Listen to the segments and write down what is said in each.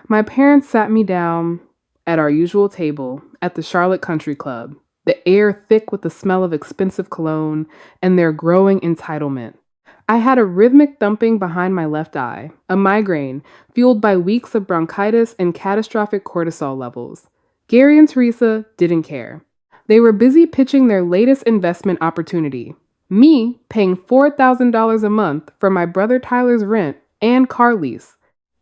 My parents sat me down at our usual table at the Charlotte Country Club, the air thick with the smell of expensive cologne and their growing entitlement. I had a rhythmic thumping behind my left eye, a migraine fueled by weeks of bronchitis and catastrophic cortisol levels. Gary and Teresa didn't care. They were busy pitching their latest investment opportunity. Me paying $4,000 a month for my brother Tyler's rent and car lease.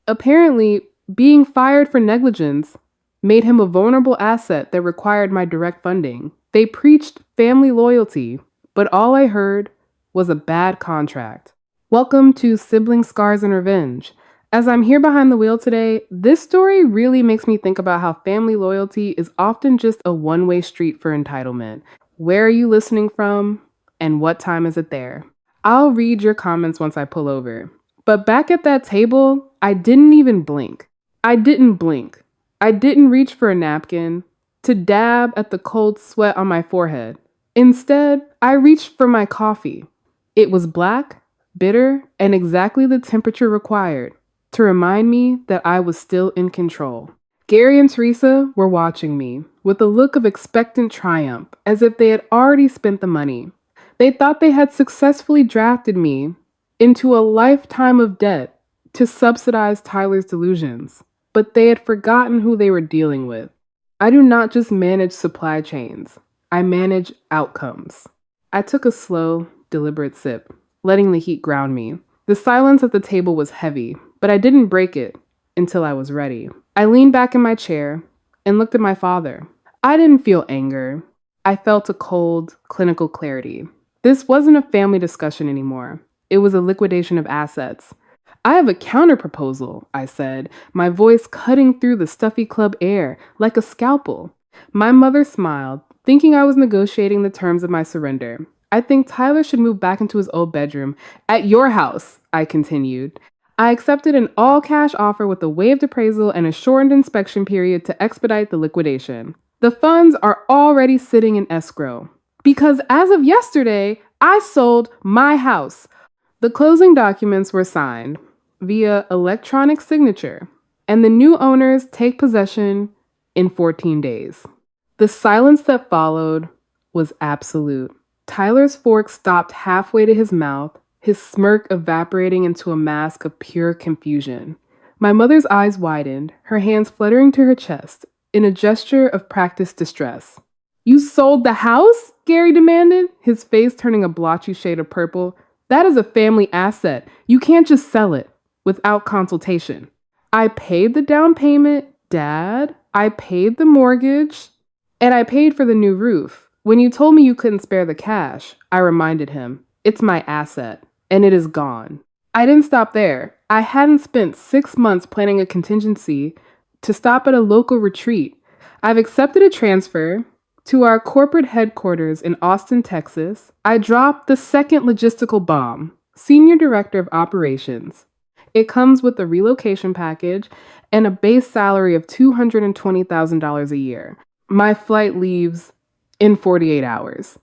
Apparently, being fired for negligence made him a vulnerable asset that required my direct funding. They preached family loyalty, but all I heard was a bad contract. Welcome to Sibling Scars and Revenge. As I'm here behind the wheel today, this story really makes me think about how family loyalty is often just a one-way street for entitlement. Where are you listening from, and what time is it there? I'll read your comments once I pull over. But back at that table, I didn't even blink. I didn't blink. I didn't reach for a napkin to dab at the cold sweat on my forehead. Instead, I reached for my coffee. It was black, bitter, and exactly the temperature required to remind me that I was still in control. Gary and Teresa were watching me with a look of expectant triumph, as if they had already spent the money. They thought they had successfully drafted me into a lifetime of debt to subsidize Tyler's delusions, but they had forgotten who they were dealing with. I do not just manage supply chains, I manage outcomes. I took a slow, deliberate sip, letting the heat ground me. The silence at the table was heavy, but I didn't break it until I was ready. I leaned back in my chair and looked at my father. I didn't feel anger. I felt a cold, clinical clarity. This wasn't a family discussion anymore. It was a liquidation of assets. I have a counterproposal, I said, my voice cutting through the stuffy club air like a scalpel. My mother smiled, thinking I was negotiating the terms of my surrender. I think Tyler should move back into his old bedroom. At your house, I continued. I accepted an all-cash offer with a waived appraisal and a shortened inspection period to expedite the liquidation. The funds are already sitting in escrow. Because as of yesterday, I sold my house. The closing documents were signed via electronic signature, and the new owners take possession in 14 days. The silence that followed was absolute. Tyler's fork stopped halfway to his mouth, his smirk evaporating into a mask of pure confusion. My mother's eyes widened, her hands fluttering to her chest, in a gesture of practiced distress. You sold the house? Gary demanded, his face turning a blotchy shade of purple. That is a family asset. You can't just sell it without consultation. I paid the down payment, Dad. I paid the mortgage. And I paid for the new roof. When you told me you couldn't spare the cash, I reminded him, it's my asset, and it is gone. I didn't stop there. I hadn't spent 6 months planning a contingency to stop at a local retreat. I've accepted a transfer to our corporate headquarters in Austin, Texas. I dropped the second logistical bomb, Senior Director of Operations. It comes with a relocation package and a base salary of $220,000 a year. My flight leaves in 48 hours.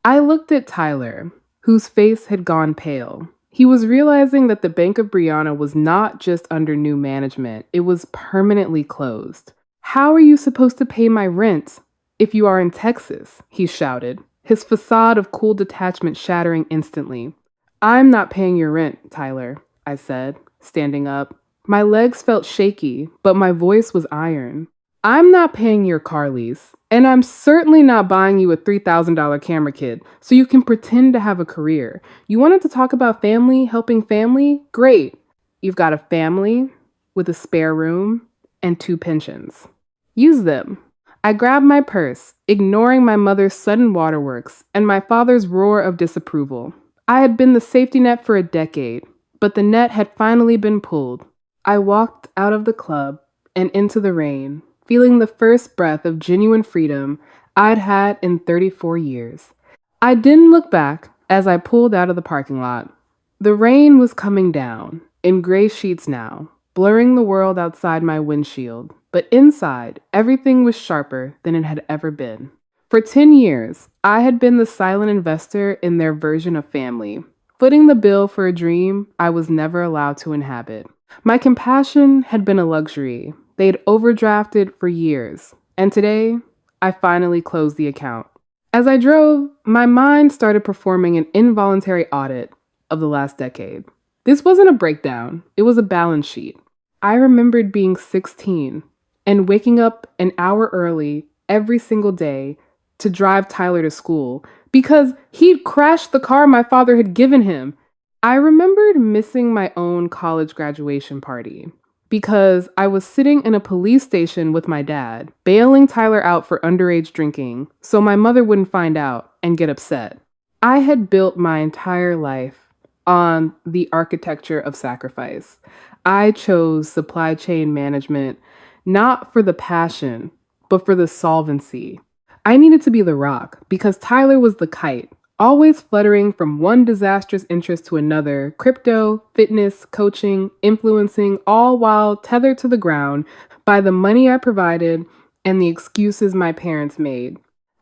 I looked at Tyler, whose face had gone pale. He was realizing that the Bank of Brianna was not just under new management, it was permanently closed. How are you supposed to pay my rent if you are in Texas? He shouted, his facade of cool detachment shattering instantly. I'm not paying your rent, Tyler, I said, standing up. My legs felt shaky, but my voice was iron. I'm not paying your car lease, and I'm certainly not buying you a $3,000 camera kit so you can pretend to have a career. You wanted to talk about family, helping family? Great. You've got a family with a spare room and 2 pensions. Use them. I grabbed my purse, ignoring my mother's sudden waterworks and my father's roar of disapproval. I had been the safety net for a decade, but the net had finally been pulled. I walked out of the club and into the rain, feeling the first breath of genuine freedom I'd had in 34 years. I didn't look back as I pulled out of the parking lot. The rain was coming down, in gray sheets now, blurring the world outside my windshield, but inside, everything was sharper than it had ever been. For 10 years, I had been the silent investor in their version of family, footing the bill for a dream I was never allowed to inhabit. My compassion had been a luxury, They'd overdrafted for years, and today, I finally closed the account. As I drove, my mind started performing an involuntary audit of the last decade. This wasn't a breakdown, it was a balance sheet. I remembered being 16 and waking up an hour early every single day to drive Tyler to school because he'd crashed the car my father had given him. I remembered missing my own college graduation party because I was sitting in a police station with my dad, bailing Tyler out for underage drinking so my mother wouldn't find out and get upset. I had built my entire life on the architecture of sacrifice. I chose supply chain management not for the passion, but for the solvency. I needed to be the rock because Tyler was the kite, always fluttering from one disastrous interest to another: crypto, fitness, coaching, influencing, all while tethered to the ground by the money I provided and the excuses my parents made.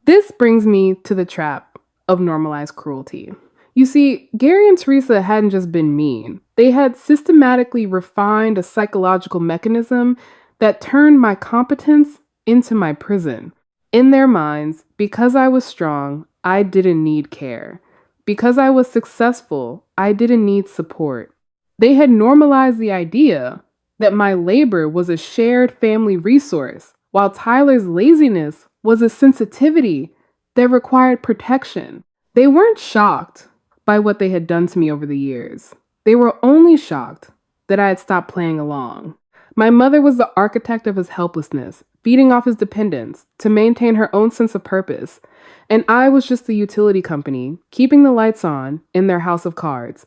This brings me to the trap of normalized cruelty. You see, Gary and Teresa hadn't just been mean. They had systematically refined a psychological mechanism that turned my competence into my prison. In their minds, because I was strong, I didn't need care. Because I was successful, I didn't need support. They had normalized the idea that my labor was a shared family resource, while Tyler's laziness was a sensitivity that required protection. They weren't shocked by what they had done to me over the years. They were only shocked that I had stopped playing along. My mother was the architect of his helplessness, feeding off his dependence to maintain her own sense of purpose, and I was just the utility company, keeping the lights on in their house of cards.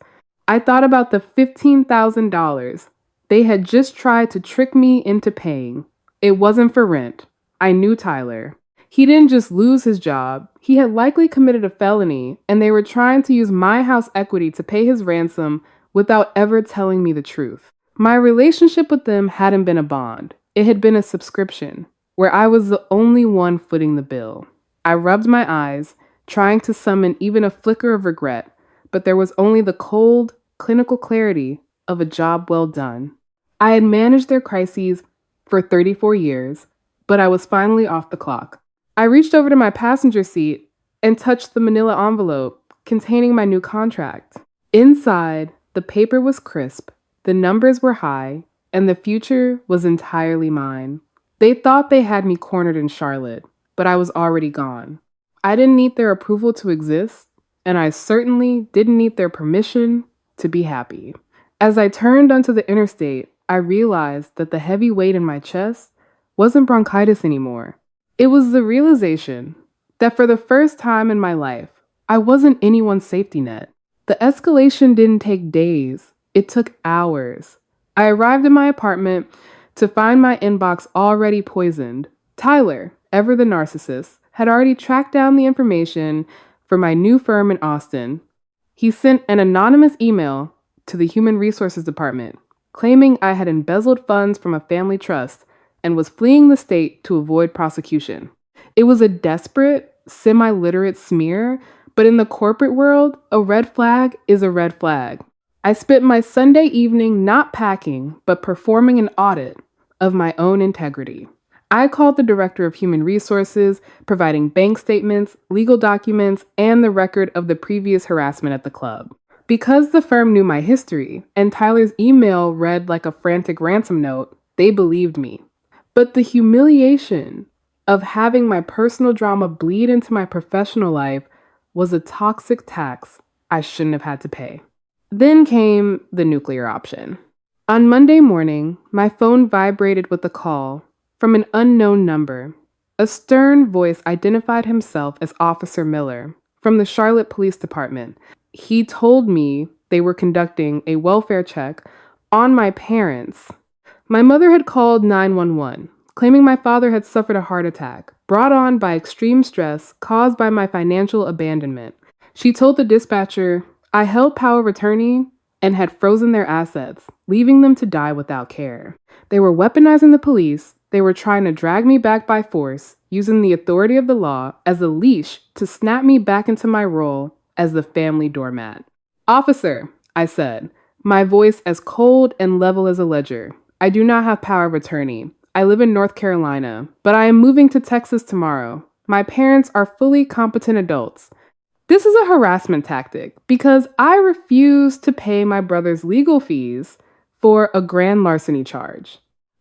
I thought about the $15,000 they had just tried to trick me into paying. It wasn't for rent. I knew Tyler. He didn't just lose his job, he had likely committed a felony, and they were trying to use my house equity to pay his ransom without ever telling me the truth. My relationship with them hadn't been a bond. It had been a subscription, where I was the only one footing the bill. I rubbed my eyes, trying to summon even a flicker of regret, but there was only the cold, clinical clarity of a job well done. I had managed their crises for 34 years, but I was finally off the clock. I reached over to my passenger seat and touched the manila envelope containing my new contract. Inside, the paper was crisp, the numbers were high, and the future was entirely mine. They thought they had me cornered in Charlotte, but I was already gone. I didn't need their approval to exist, and I certainly didn't need their permission to be happy. As I turned onto the interstate, I realized that the heavy weight in my chest wasn't bronchitis anymore. It was the realization that for the first time in my life, I wasn't anyone's safety net. The escalation didn't take days, it took hours. I arrived in my apartment to find my inbox already poisoned. Tyler, ever the narcissist, had already tracked down the information for my new firm in Austin. He sent an anonymous email to the Human Resources Department, claiming I had embezzled funds from a family trust and was fleeing the state to avoid prosecution. It was a desperate, semi-literate smear, but in the corporate world, a red flag is a red flag. I spent my Sunday evening not packing, but performing an audit of my own integrity. I called the director of human resources, providing bank statements, legal documents, and the record of the previous harassment at the club. Because the firm knew my history, and Tyler's email read like a frantic ransom note, they believed me. But the humiliation of having my personal drama bleed into my professional life was a toxic tax I shouldn't have had to pay. Then came the nuclear option. On Monday morning, my phone vibrated with a call from an unknown number. A stern voice identified himself as Officer Miller from the Charlotte Police Department. He told me they were conducting a welfare check on my parents. My mother had called 911, claiming my father had suffered a heart attack, brought on by extreme stress caused by my financial abandonment. She told the dispatcher, I held power of attorney and had frozen their assets, leaving them to die without care. They were weaponizing the police. They were trying to drag me back by force, using the authority of the law as a leash to snap me back into my role as the family doormat. Officer, I said, my voice as cold and level as a ledger, I do not have power of attorney. I live in North Carolina, but I am moving to Texas tomorrow. My parents are fully competent adults. This is a harassment tactic because I refuse to pay my brother's legal fees for a grand larceny charge.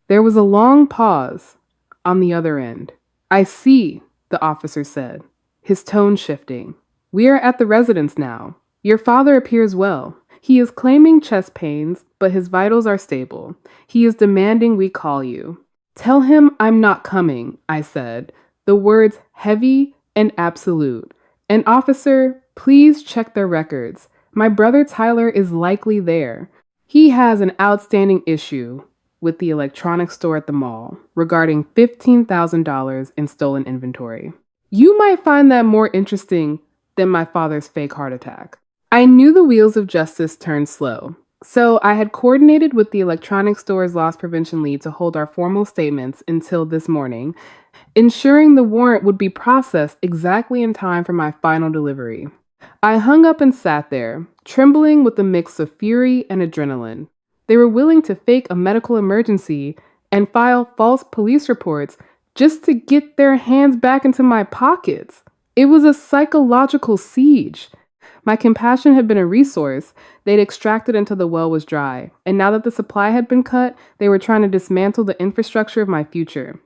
There was a long pause on the other end. I see, the officer said, his tone shifting. We are at the residence now. Your father appears well. He is claiming chest pains, but his vitals are stable. He is demanding we call you. Tell him I'm not coming, I said, the words heavy and absolute. And officer, please check their records. My brother Tyler is likely there. He has an outstanding issue with the electronics store at the mall regarding $15,000 in stolen inventory. You might find that more interesting than my father's fake heart attack. I knew the wheels of justice turned slow, so I had coordinated with the electronics store's loss prevention lead to hold our formal statements until this morning, ensuring the warrant would be processed exactly in time for my final delivery. I hung up and sat there, trembling with a mix of fury and adrenaline. They were willing to fake a medical emergency and file false police reports just to get their hands back into my pockets. It was a psychological siege. My compassion had been a resource they'd extracted until the well was dry, and now that the supply had been cut, they were trying to dismantle the infrastructure of my future.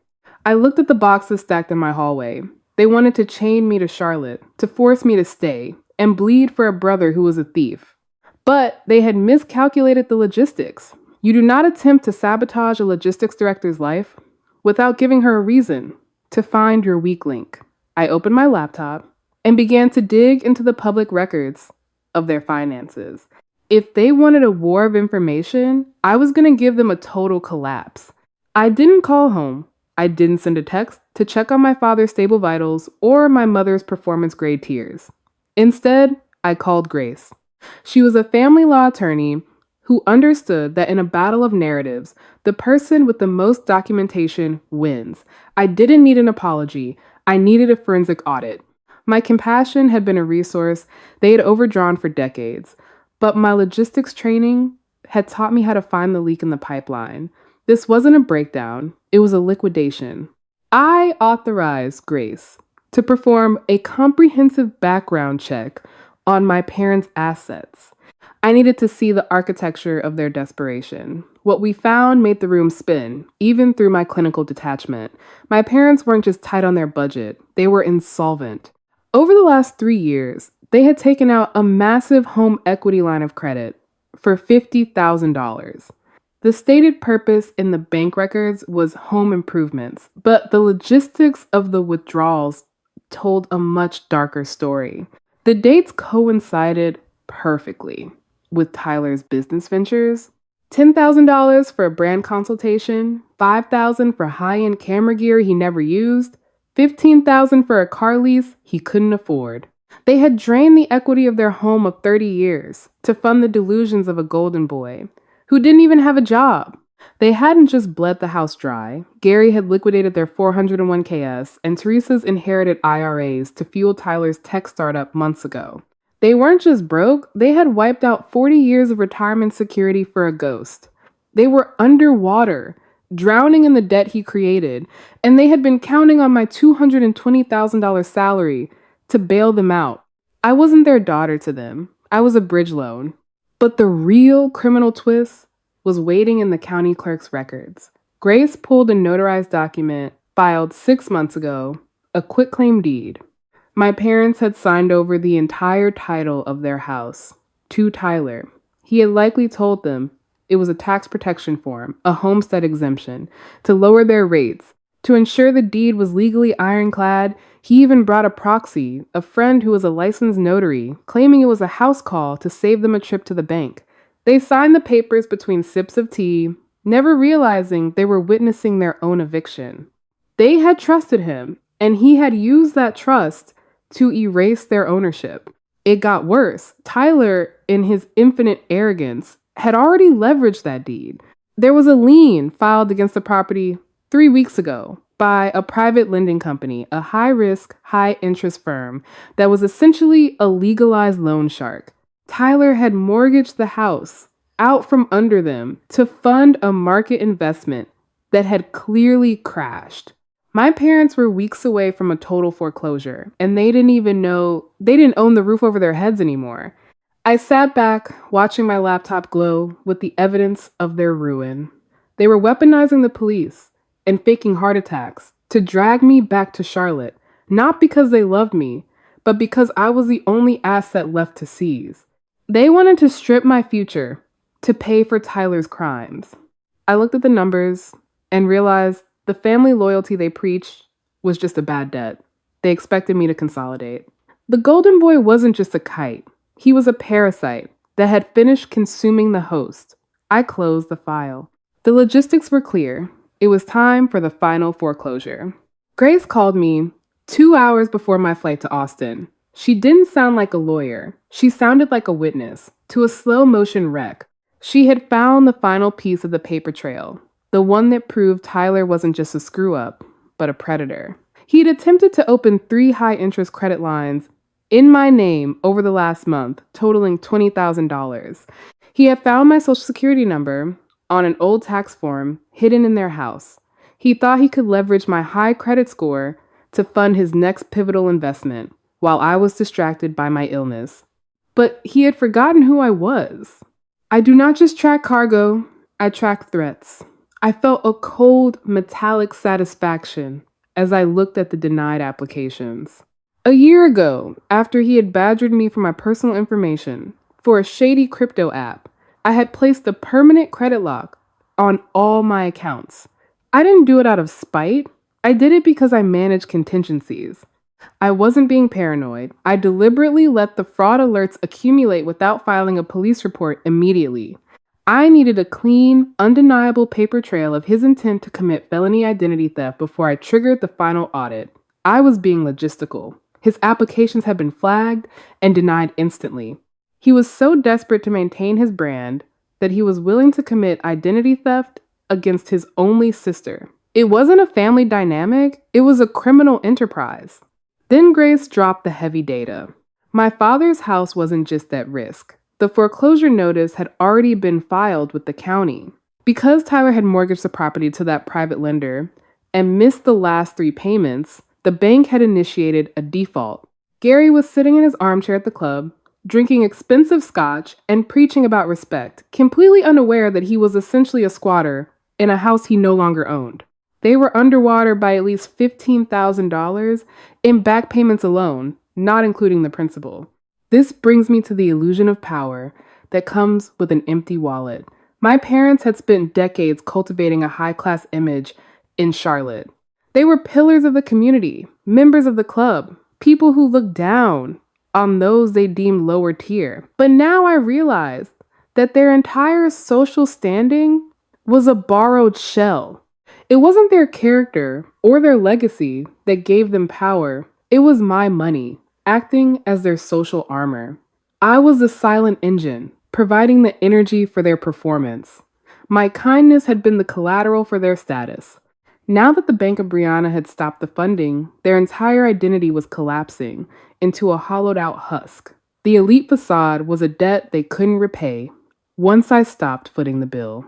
I looked at the boxes stacked in my hallway. They wanted to chain me to Charlotte, to force me to stay, and bleed for a brother who was a thief. But they had miscalculated the logistics. You do not attempt to sabotage a logistics director's life without giving her a reason to find your weak link. I opened my laptop and began to dig into the public records of their finances. If they wanted a war of information, I was going to give them a total collapse. I didn't call home. I didn't send a text to check on my father's stable vitals or my mother's performance grade tiers. Instead, I called Grace. She was a family law attorney who understood that in a battle of narratives, the person with the most documentation wins. I didn't need an apology. I needed a forensic audit. My compassion had been a resource they had overdrawn for decades, but my logistics training had taught me how to find the leak in the pipeline. This wasn't a breakdown, it was a liquidation. I authorized Grace to perform a comprehensive background check on my parents' assets. I needed to see the architecture of their desperation. What we found made the room spin, even through my clinical detachment. My parents weren't just tight on their budget, they were insolvent. Over the last 3 years, they had taken out a massive home equity line of credit for $50,000. The stated purpose in the bank records was home improvements, but the logistics of the withdrawals told a much darker story. The dates coincided perfectly with Tyler's business ventures. $10,000 for a brand consultation, $5,000 for high-end camera gear he never used, $15,000 for a car lease he couldn't afford. They had drained the equity of their home of 30 years to fund the delusions of a golden boy who didn't even have a job. They hadn't just bled the house dry. Gary had liquidated their 401ks, and Teresa's inherited IRAs to fuel Tyler's tech startup months ago. They weren't just broke, they had wiped out 40 years of retirement security for a ghost. They were underwater, drowning in the debt he created, and they had been counting on my $220,000 salary to bail them out. I wasn't their daughter to them. I was a bridge loan. But the real criminal twist was waiting in the county clerk's records. Grace pulled a notarized document filed 6 months ago, a quitclaim deed. My parents had signed over the entire title of their house to Tyler. He had likely told them it was a tax protection form, a homestead exemption, to lower their rates. To ensure the deed was legally ironclad, he even brought a proxy, a friend who was a licensed notary, claiming it was a house call to save them a trip to the bank. They signed the papers between sips of tea, never realizing they were witnessing their own eviction. They had trusted him, and he had used that trust to erase their ownership. It got worse. Tyler, in his infinite arrogance, had already leveraged that deed. There was a lien filed against the property 3 weeks ago by a private lending company, a high-risk, high-interest firm that was essentially a legalized loan shark. Tyler had mortgaged the house out from under them to fund a market investment that had clearly crashed. My parents were weeks away from a total foreclosure, and they didn't own the roof over their heads anymore. I sat back, watching my laptop glow with the evidence of their ruin. They were weaponizing the police and faking heart attacks to drag me back to Charlotte, not because they loved me, but because I was the only asset left to seize. They wanted to strip my future to pay for Tyler's crimes. I looked at the numbers and realized the family loyalty they preached was just a bad debt. They expected me to consolidate. The golden boy wasn't just a kite. He was a parasite that had finished consuming the host. I closed the file. The logistics were clear. It was time for the final foreclosure. Grace called me 2 hours before my flight to Austin. She didn't sound like a lawyer. She sounded like a witness to a slow-motion wreck. She had found the final piece of the paper trail, the one that proved Tyler wasn't just a screw-up, but a predator. He had attempted to open 3 high-interest credit lines in my name over the last month, totaling $20,000. He had found my social security number on an old tax form hidden in their house. He thought he could leverage my high credit score to fund his next pivotal investment while I was distracted by my illness. But he had forgotten who I was. I do not just track cargo, I track threats. I felt a cold, metallic satisfaction as I looked at the denied applications. A year ago, after he had badgered me for my personal information for a shady crypto app, I had placed a permanent credit lock on all my accounts. I didn't do it out of spite. I did it because I managed contingencies. I wasn't being paranoid. I deliberately let the fraud alerts accumulate without filing a police report immediately. I needed a clean, undeniable paper trail of his intent to commit felony identity theft before I triggered the final audit. I was being logistical. His applications had been flagged and denied instantly. He was so desperate to maintain his brand that he was willing to commit identity theft against his only sister. It wasn't a family dynamic, it was a criminal enterprise. Then Grace dropped the heavy data. My father's house wasn't just at risk. The foreclosure notice had already been filed with the county. Because Tyler had mortgaged the property to that private lender and missed the last 3 payments, the bank had initiated a default. Gary was sitting in his armchair at the club, drinking expensive scotch and preaching about respect, completely unaware that he was essentially a squatter in a house he no longer owned. They were underwater by at least $15,000 in back payments alone, not including the principal. This brings me to the illusion of power that comes with an empty wallet. My parents had spent decades cultivating a high-class image in Charlotte. They were pillars of the community, members of the club, people who looked down on those they deemed lower tier. But now I realized that their entire social standing was a borrowed shell. It wasn't their character or their legacy that gave them power. It was my money, acting as their social armor. I was the silent engine, providing the energy for their performance. My kindness had been the collateral for their status. Now that the Bank of Brianna had stopped the funding, their entire identity was collapsing into a hollowed-out husk. The elite facade was a debt they couldn't repay once I stopped footing the bill.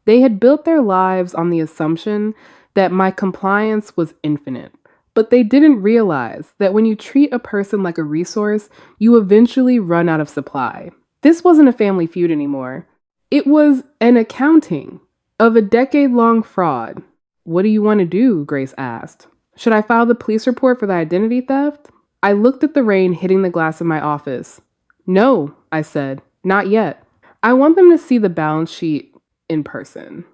They had built their lives on the assumption that my compliance was infinite, but they didn't realize that when you treat a person like a resource, you eventually run out of supply. This wasn't a family feud anymore. It was an accounting of a decade-long fraud. "What do you want to do?" Grace asked. "Should I file the police report for the identity theft?" I looked at the rain hitting the glass of my office. "No," I said, "not yet. I want them to see the balance sheet in person."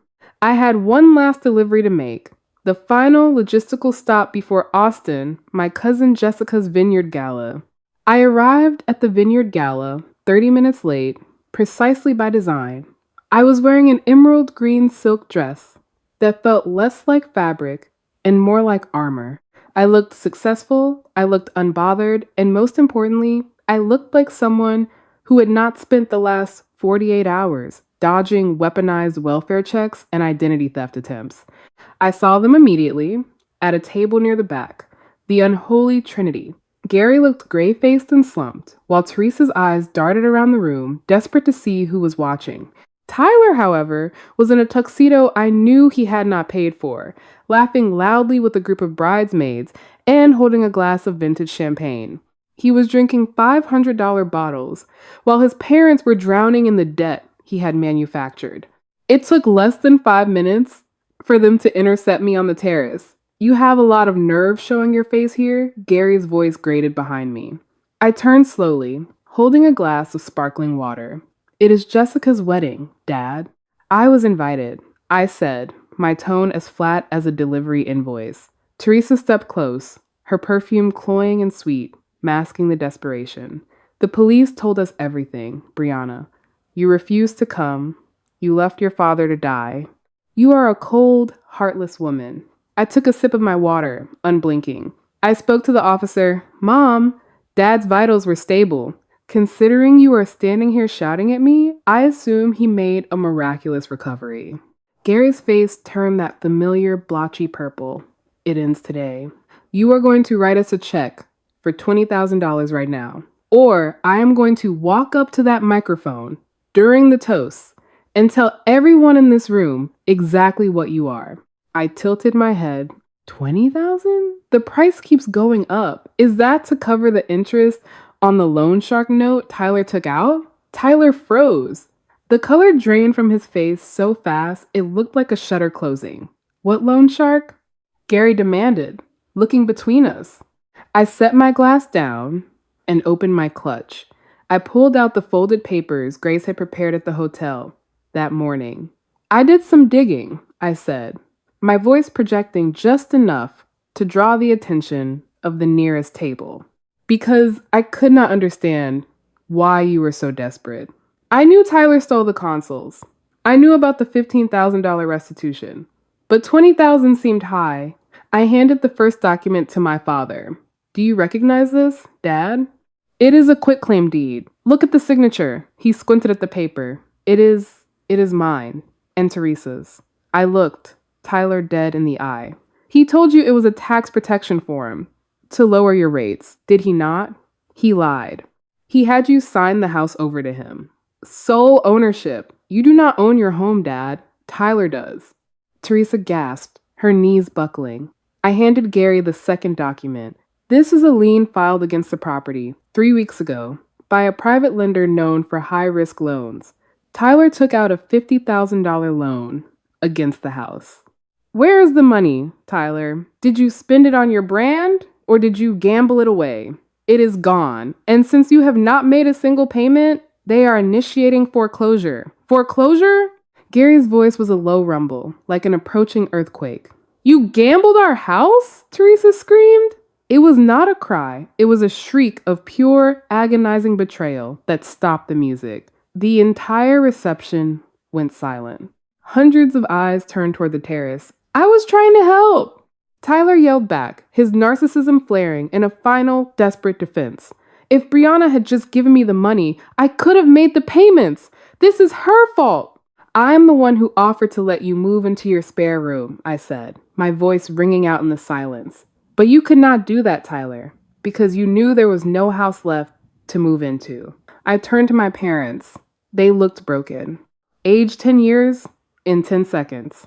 I had one last delivery to make, the final logistical stop before Austin, my cousin Jessica's vineyard gala. I arrived at the vineyard gala 30 minutes late, precisely by design. I was wearing an emerald green silk dress that felt less like fabric and more like armor. I looked successful, I looked unbothered, and most importantly, I looked like someone who had not spent the last 48 hours dodging weaponized welfare checks and identity theft attempts. I saw them immediately at a table near the back, the unholy trinity. Gary looked gray-faced and slumped, while Teresa's eyes darted around the room, desperate to see who was watching. Tyler, however, was in a tuxedo I knew he had not paid for, laughing loudly with a group of bridesmaids and holding a glass of vintage champagne. He was drinking $500 bottles, while his parents were drowning in the debt he had manufactured. It took less than 5 minutes for them to intercept me on the terrace. You have a lot of nerve showing your face here, Gary's voice grated behind me. I turned slowly, holding a glass of sparkling water. It is Jessica's wedding, Dad. I was invited, I said, my tone as flat as a delivery invoice. Teresa stepped close, her perfume cloying and sweet, masking the desperation. The police told us everything, Brianna. You refused to come. You left your father to die. You are a cold, heartless woman. I took a sip of my water, unblinking. I spoke to the officer. Mom, Dad's vitals were stable. Considering you are standing here shouting at me, I assume he made a miraculous recovery. Gary's face turned that familiar blotchy purple. It ends today. You are going to write us a check for $20,000 right now. Or I am going to walk up to that microphone during the toast and tell everyone in this room exactly what you are. I tilted my head. 20,000? The price keeps going up. Is that to cover the interest on the loan shark note Tyler took out? Tyler froze. The color drained from his face so fast it looked like a shutter closing. What loan shark? Gary demanded, looking between us. I set my glass down and opened my clutch. I pulled out the folded papers Grace had prepared at the hotel that morning. I did some digging, I said, my voice projecting just enough to draw the attention of the nearest table. Because I could not understand why you were so desperate. I knew Tyler stole the consoles. I knew about the $15,000 restitution. But $20,000 seemed high. I handed the first document to my father. Do you recognize this, Dad? It is a quitclaim deed. Look at the signature. He squinted at the paper. It is mine and Teresa's. I looked, Tyler dead in the eye. He told you it was a tax protection form to lower your rates, did he not? He lied. He had you sign the house over to him. Sole ownership. You do not own your home, Dad. Tyler does. Teresa gasped, her knees buckling. I handed Gary the second document. This is a lien filed against the property 3 weeks ago by a private lender known for high-risk loans. Tyler took out a $50,000 loan against the house. Where is the money, Tyler? Did you spend it on your brand or did you gamble it away? It is gone. And since you have not made a single payment, they are initiating foreclosure. Foreclosure? Gary's voice was a low rumble, like an approaching earthquake. You gambled our house? Teresa screamed. It was not a cry. It was a shriek of pure, agonizing betrayal that stopped the music. The entire reception went silent. Hundreds of eyes turned toward the terrace. I was trying to help. Tyler yelled back, his narcissism flaring in a final, desperate defense. If Brianna had just given me the money, I could have made the payments. This is her fault. I'm the one who offered to let you move into your spare room, I said, my voice ringing out in the silence. But you could not do that, Tyler, because you knew there was no house left to move into. I turned to my parents. They looked broken. Age 10 years, in 10 seconds.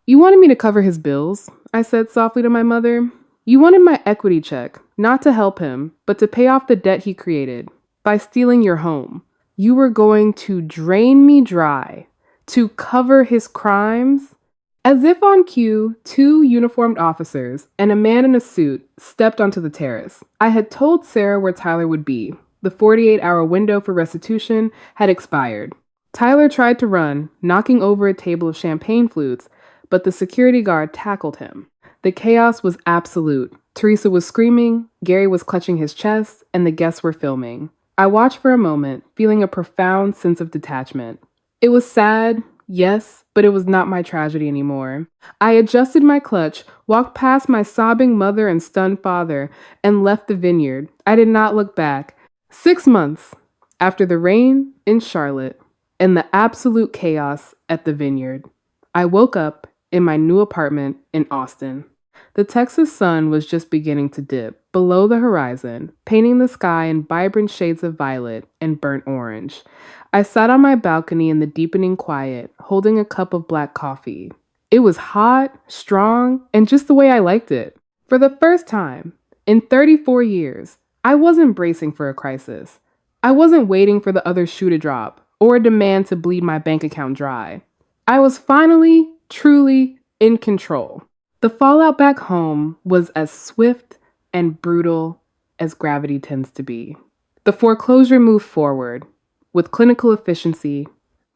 You wanted me to cover his bills, I said softly to my mother. You wanted my equity check, not to help him, but to pay off the debt he created by stealing your home. You were going to drain me dry to cover his crimes. As if on cue, 2 uniformed officers and a man in a suit stepped onto the terrace. I had told Sarah where Tyler would be. The 48-hour window for restitution had expired. Tyler tried to run, knocking over a table of champagne flutes, but the security guard tackled him. The chaos was absolute. Teresa was screaming, Gary was clutching his chest, and the guests were filming. I watched for a moment, feeling a profound sense of detachment. It was sad, yes, but it was not my tragedy anymore. I adjusted my clutch, walked past my sobbing mother and stunned father, and left the vineyard. I did not look back. 6 months after the rain in Charlotte and the absolute chaos at the vineyard, I woke up in my new apartment in Austin. The Texas sun was just beginning to dip below the horizon, painting the sky in vibrant shades of violet and burnt orange. I sat on my balcony in the deepening quiet, holding a cup of black coffee. It was hot, strong, and just the way I liked it. For the first time in 34 years, I wasn't bracing for a crisis. I wasn't waiting for the other shoe to drop or a demand to bleed my bank account dry. I was finally, truly in control. The fallout back home was as swift and brutal as gravity tends to be. The foreclosure moved forward with clinical efficiency.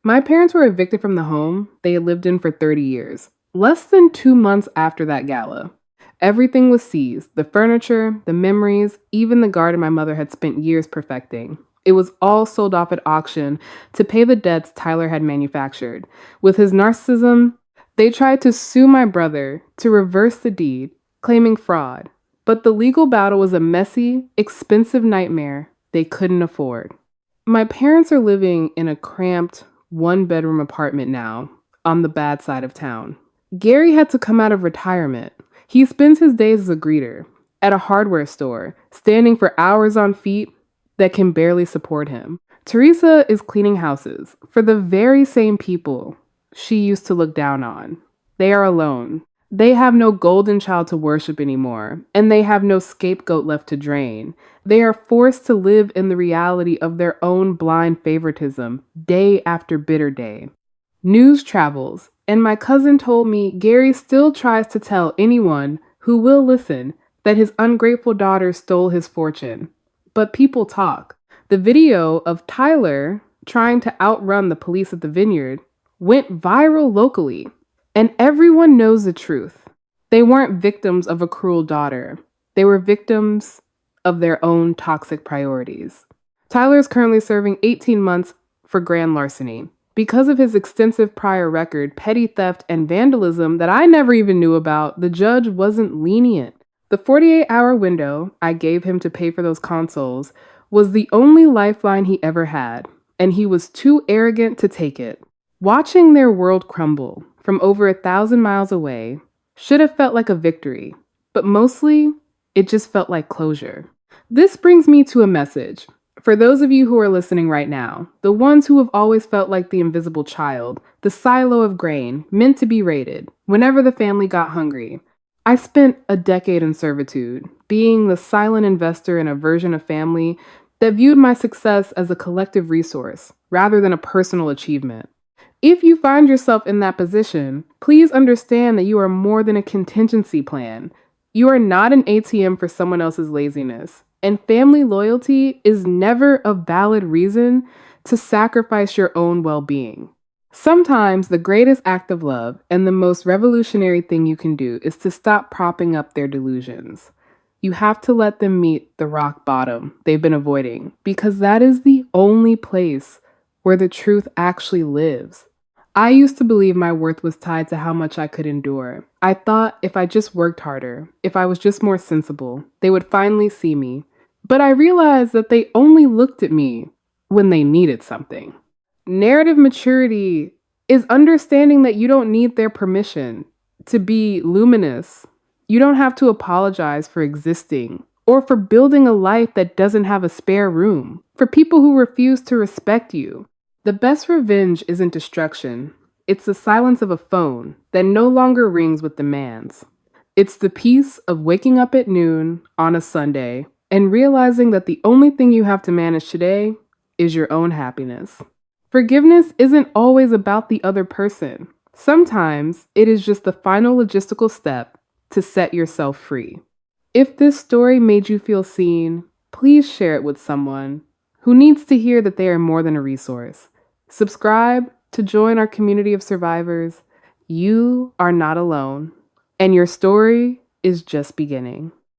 My parents were evicted from the home they had lived in for 30 years, less than 2 months after that gala. Everything was seized: the furniture, the memories, even the garden my mother had spent years perfecting. It was all sold off at auction to pay the debts Tyler had manufactured. With his narcissism, they tried to sue my brother to reverse the deed, claiming fraud. But the legal battle was a messy, expensive nightmare they couldn't afford. My parents are living in a cramped, one-bedroom apartment now, on the bad side of town. Gary had to come out of retirement. He spends his days as a greeter at a hardware store, standing for hours on feet that can barely support him. Teresa is cleaning houses for the very same people she used to look down on. They are alone. They have no golden child to worship anymore, and they have no scapegoat left to drain. They are forced to live in the reality of their own blind favoritism, day after bitter day. News travels, and my cousin told me Gary still tries to tell anyone who will listen that his ungrateful daughter stole his fortune. But people talk. The video of Tyler trying to outrun the police at the vineyard went viral locally, and everyone knows the truth. They weren't victims of a cruel daughter. They were victims of their own toxic priorities. Tyler is currently serving 18 months for grand larceny. Because of his extensive prior record, petty theft, and vandalism that I never even knew about, the judge wasn't lenient. The 48-hour window I gave him to pay for those consoles was the only lifeline he ever had, and he was too arrogant to take it. Watching their world crumble from over 1,000 miles away should have felt like a victory, but mostly it just felt like closure. This brings me to a message. For those of you who are listening right now, the ones who have always felt like the invisible child, the silo of grain meant to be raided whenever the family got hungry. I spent a decade in servitude, being the silent investor in a version of family that viewed my success as a collective resource rather than a personal achievement. If you find yourself in that position, please understand that you are more than a contingency plan. You are not an ATM for someone else's laziness, and family loyalty is never a valid reason to sacrifice your own well-being. Sometimes the greatest act of love and the most revolutionary thing you can do is to stop propping up their delusions. You have to let them meet the rock bottom they've been avoiding, because that is the only place where the truth actually lives. I used to believe my worth was tied to how much I could endure. I thought if I just worked harder, if I was just more sensible, they would finally see me. But I realized that they only looked at me when they needed something. Narrative maturity is understanding that you don't need their permission to be luminous. You don't have to apologize for existing or for building a life that doesn't have a spare room. For people who refuse to respect you, the best revenge isn't destruction. It's the silence of a phone that no longer rings with demands. It's the peace of waking up at noon on a Sunday and realizing that the only thing you have to manage today is your own happiness. Forgiveness isn't always about the other person. Sometimes it is just the final logistical step to set yourself free. If this story made you feel seen, please share it with someone who needs to hear that they are more than a resource. Subscribe to join our community of survivors. You are not alone, and your story is just beginning.